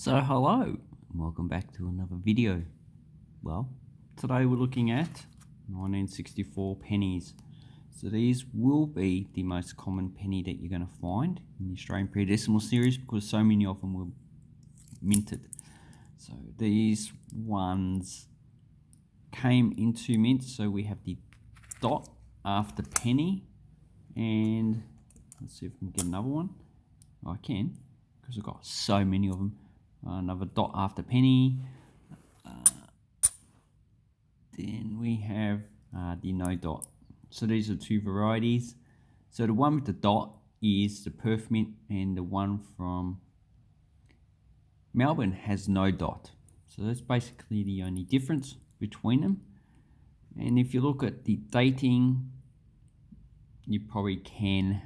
So hello, and welcome back to another video. Well, today we're looking at 1964 pennies. So these will be the most common penny that you're going to find in the Australian pre-decimal series because so many of them were minted. So these ones came into mint, so we have the dot after penny, and let's see if we can get another one. I can, because I've got so many of them. Another dot after penny. Then we have the no dot. So these are two varieties. So the one with the dot is the Perth mint, and the one from Melbourne has no dot. So that's basically the only difference between them. And if you look at the dating, you probably can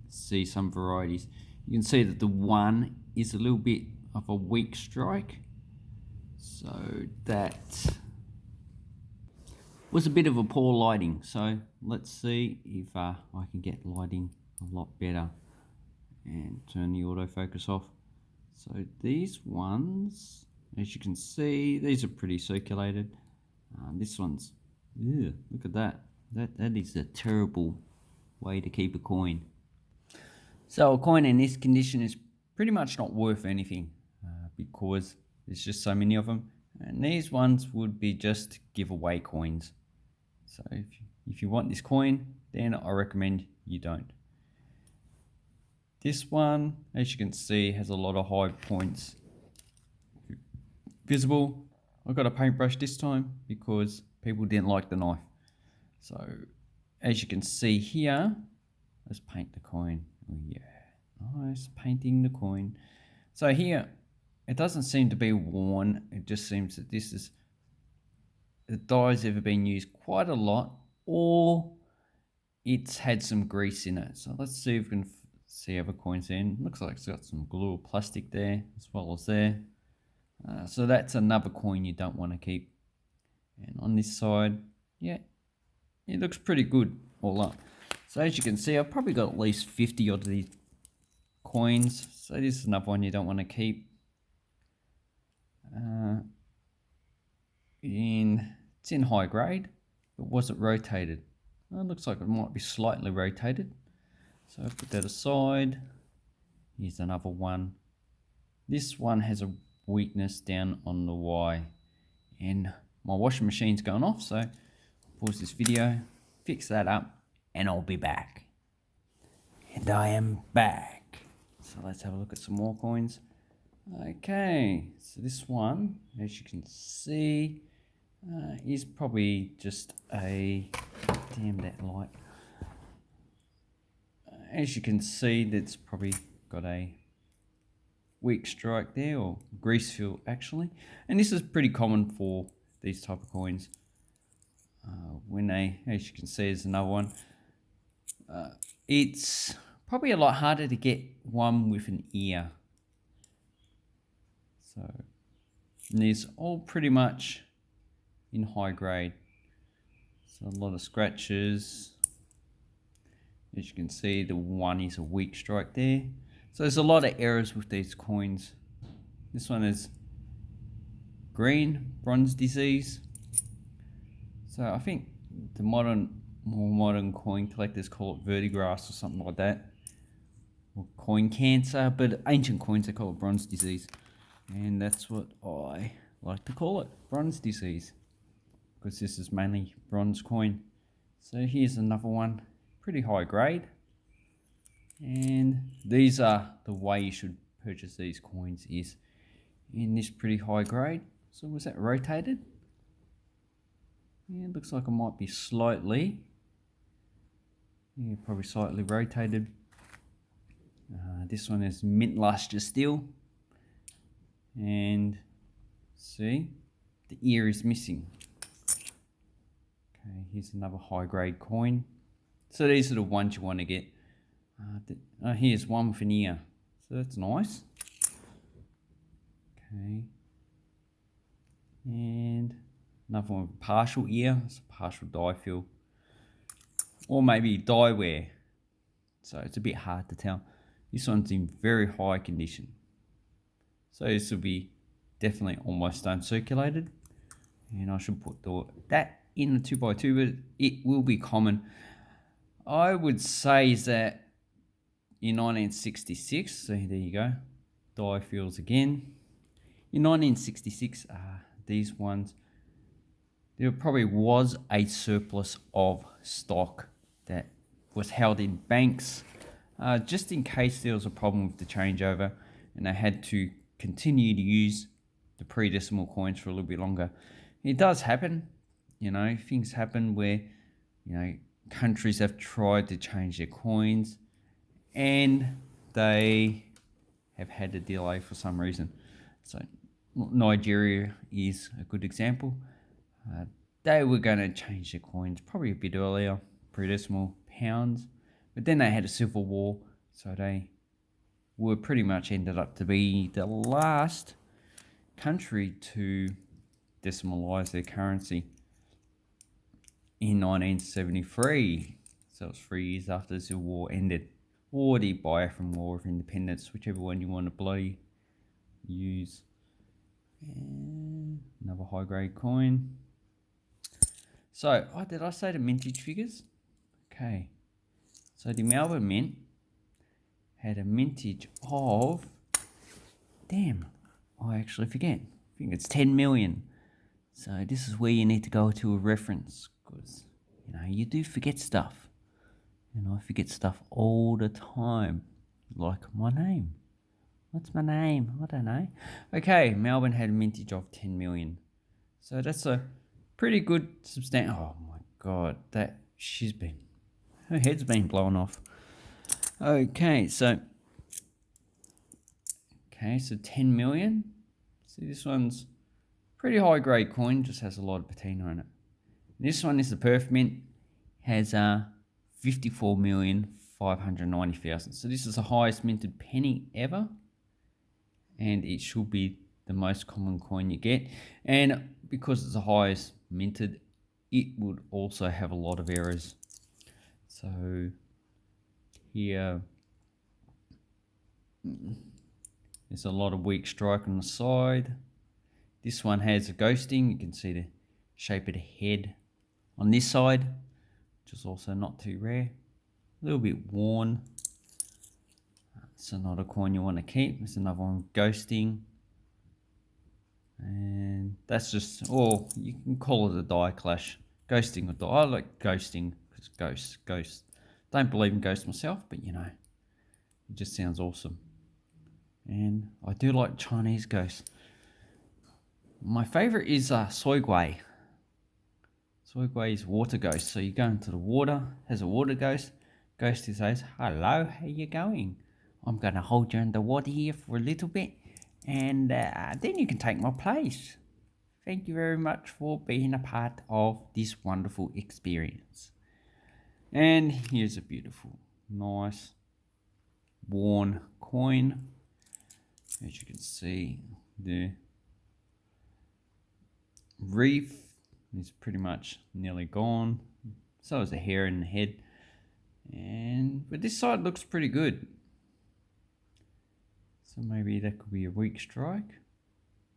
see some varieties. You can see that the one is a little bit of a weak strike, so that was a bit of a poor lighting. So let's see if I can get lighting a lot better and turn the autofocus off. So these ones, as you can see, these are pretty circulated. This one's, look at that. That is a terrible way to keep a coin. So a coin in this condition is pretty much not worth anything because there's just so many of them, and these ones would be just giveaway coins. So if you want this coin, then I recommend you don't. This one, as you can see, has a lot of high points visible. I got a paintbrush this time because people didn't like the knife. So as you can see here, let's paint the coin. Oh yeah, nice, painting the coin. So here, it doesn't seem to be worn. It just seems that the dye's ever been used quite a lot, or it's had some grease in it. So let's see if we can see other coins in. Looks like it's got some glue or plastic there as well as there. So that's another coin you don't want to keep. And on this side, yeah, it looks pretty good all up. So as you can see, I've probably got at least 50 of these coins. So this is another one you don't want to keep. It's in high grade, but was it rotated? Well, it looks like it might be slightly rotated. So I'll put that aside. Here's another one. This one has a weakness down on the Y, and my washing machine's going off, so I'll pause this video, fix that up, and I'll be back. And I am back. So let's have a look at some more coins. Okay, so this one, as you can see, is probably just a, damn that light. As you can see, that's probably got a weak strike there, or grease fill actually. And this is pretty common for these type of coins. When they, as you can see, there's another one. It's probably a lot harder to get one with an ear. So these all pretty much in high grade. So a lot of scratches. As you can see, the one is a weak strike there. So there's a lot of errors with these coins. This one is green, bronze disease. So I think the more modern coin collectors call it verdigris or something like that, or coin cancer, but ancient coins they call it bronze disease. And that's what I like to call it, bronze disease, because this is mainly bronze coin. So here's another one, pretty high grade. And these are the way you should purchase these coins, is in this pretty high grade. So was that rotated? Yeah, it looks like it might be slightly. Yeah, probably slightly rotated. This one is mint luster steel. And see, the ear is missing. Okay, here's another high grade coin. So these are the ones you want to get. Here's one with an ear, so that's nice. Okay, and another one with a partial ear, it's a partial dye fill, or maybe dye wear. So it's a bit hard to tell. This one's in very high condition. So this will be definitely almost uncirculated. And I should put that in the 2x2, but it will be common. I would say that in 1966, so there you go, die fields again. In 1966, these ones, there probably was a surplus of stock that was held in banks, just in case there was a problem with the changeover and they had to continue to use the pre-decimal coins for a little bit longer. It does happen, things happen where, countries have tried to change their coins and they have had a delay for some reason. So Nigeria is a good example. They were going to change their coins probably a bit earlier, pre-decimal pounds, but then they had a civil war, so they were pretty much ended up to be the last country to decimalize their currency in 1973. So it was 3 years after the Civil War ended, or the Biafran War of Independence, whichever one you want to bloody use. And another high grade coin. So, did I say the mintage figures? Okay. So the Melbourne Mint had a mintage of, I actually forget. I think it's 10 million. So this is where you need to go to a reference, because you do forget stuff. And I forget stuff all the time. Like my name. What's my name? I don't know. Okay, Melbourne had a mintage of 10 million. So that's a pretty good substantial. Oh my god, her head's been blown off. Okay, so 10 million. See, this one's pretty high grade coin, just has a lot of patina in it. This one is the Perth Mint, has 54,590,000. So this is the highest minted penny ever, and it should be the most common coin you get. And because it's the highest minted, it would also have a lot of errors. So here, there's a lot of weak strike on the side. This one has a ghosting. You can see the shape of the head on this side, which is also not too rare. A little bit worn. It's not a coin you want to keep. There's another one ghosting. And that's just, or you can call it a die clash. Ghosting or die. I like ghosting because ghosts. Don't believe in ghosts myself, but it just sounds awesome. And I do like Chinese ghosts. My favorite is Soy Gui. Soy Gui is water ghost. So you go into the water, has a water ghost. Ghost says, "Hello, how you going? I'm going to hold you underwater here for a little bit, and then you can take my place. Thank you very much for being a part of this wonderful experience." And here's a beautiful, nice, worn coin. As you can see, the reef is pretty much nearly gone. So is the hair in the head. But this side looks pretty good. So maybe that could be a weak strike.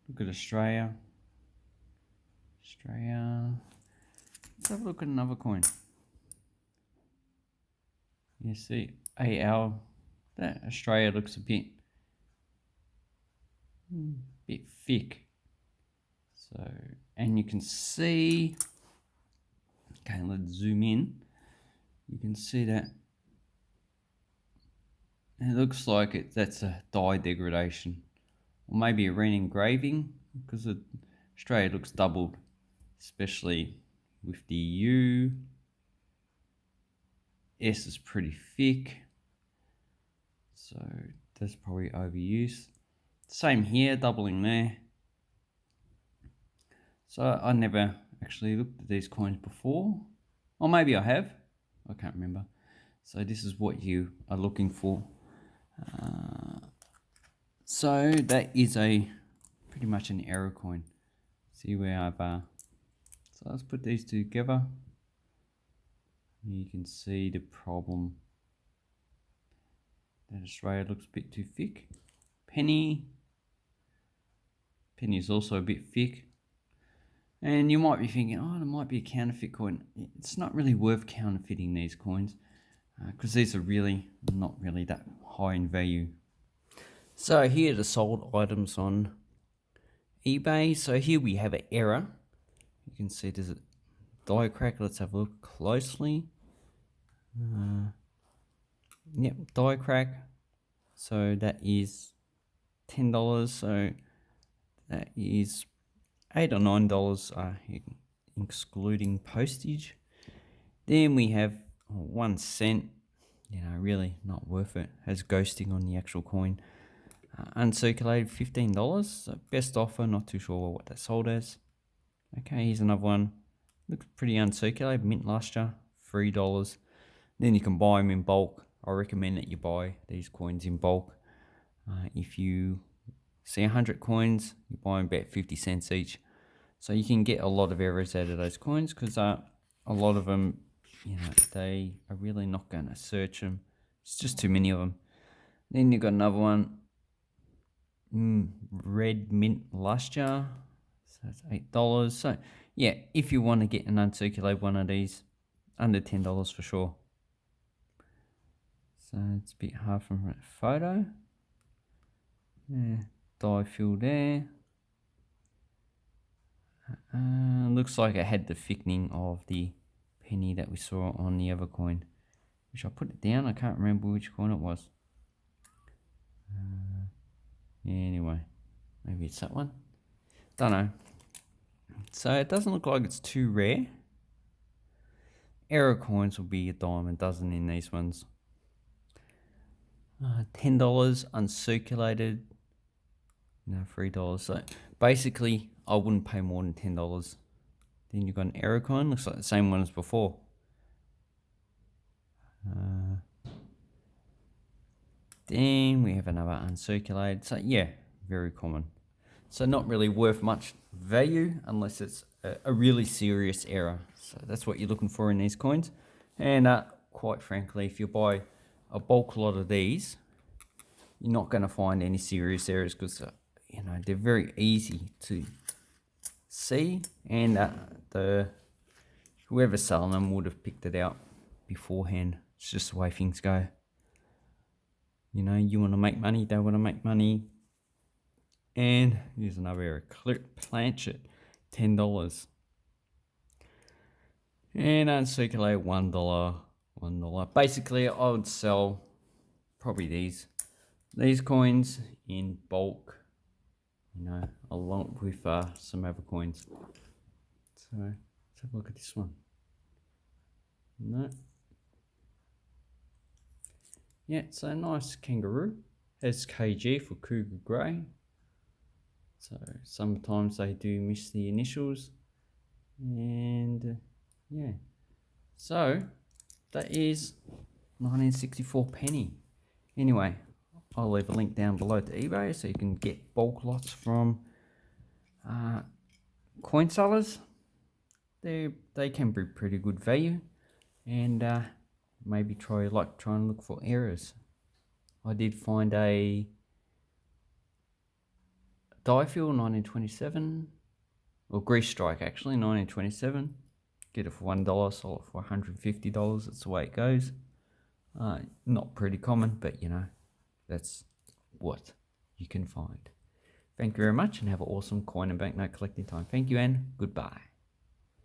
Look at Australia. Let's have a look at another coin. You see, AL. That Australia looks a bit thick. So, and you can see, okay, let's zoom in. You can see that it looks like that's a die degradation, or maybe a re-engraving, because Australia looks doubled, especially with the U. S is pretty thick, so that's probably overused. Same here, doubling there. So I never actually looked at these coins before, or maybe I have, I can't remember. So this is what you are looking for. So that is pretty much an error coin. See where I've so let's put these two together. You can see the problem that Australia looks a bit too thick. Penny, Penny is also a bit thick. And you might be thinking, oh, there might be a counterfeit coin. It's not really worth counterfeiting these coins because these are really not really that high in value. So here are the sold items on eBay. So here we have an error. You can see there's a die crack. Let's have a look closely. Yep, die crack. So that is $10. So that is $8 or $9 excluding postage. Then we have 1 cent, really not worth it. Has ghosting on the actual coin. Uncirculated, $15. So best offer, not too sure what that sold as. Okay, here's another one. Looks pretty uncirculated, mint luster, $3. Then you can buy them in bulk. I recommend that you buy these coins in bulk. If you see 100 coins, you buy them about 50 cents each. So you can get a lot of errors out of those coins because a lot of them, they are really not going to search them. It's just too many of them. Then you've got another one, red mint luster. So that's $8. So yeah, if you want to get an uncirculated one of these, under $10 for sure. So it's a bit hard from that photo. Yeah, die fill there. Looks like it had the thickening of the penny that we saw on the other coin. Which I put it down, I can't remember which coin it was. Anyway, maybe it's that one. Don't know. So it doesn't look like it's too rare. Error coins will be a dime a dozen in these ones. $10 uncirculated. $3. So basically, I wouldn't pay more than $10. Then you've got an error coin. Looks like the same one as before. Then we have another uncirculated. So yeah, very common. So not really worth much value unless it's a really serious error. So that's what you're looking for in these coins. And quite frankly, if you buy a bulk lot of these, you're not going to find any serious errors because they're very easy to see, and whoever's selling them would have picked it out beforehand. It's just the way things go. You want to make money, they want to make money. And here's another error, clip planchet, $10. And uncirculated, $1. Basically, I would sell probably these coins in bulk, along with some other coins. So let's have a look at this one. No. Yeah, it's a nice kangaroo. Has KG for Cougar Grey. So sometimes they do miss the initials. And yeah. So that is 1964 penny. Anyway, I'll leave a link down below to eBay so you can get bulk lots from coin sellers. They can be pretty good value, and maybe try and look for errors. I did find a die fill 1927, or grease strike actually 1927. Get it for $1, sold it for $150. That's the way it goes. Not pretty common, but that's what you can find. Thank you very much, and have an awesome coin and banknote collecting time. Thank you, and goodbye.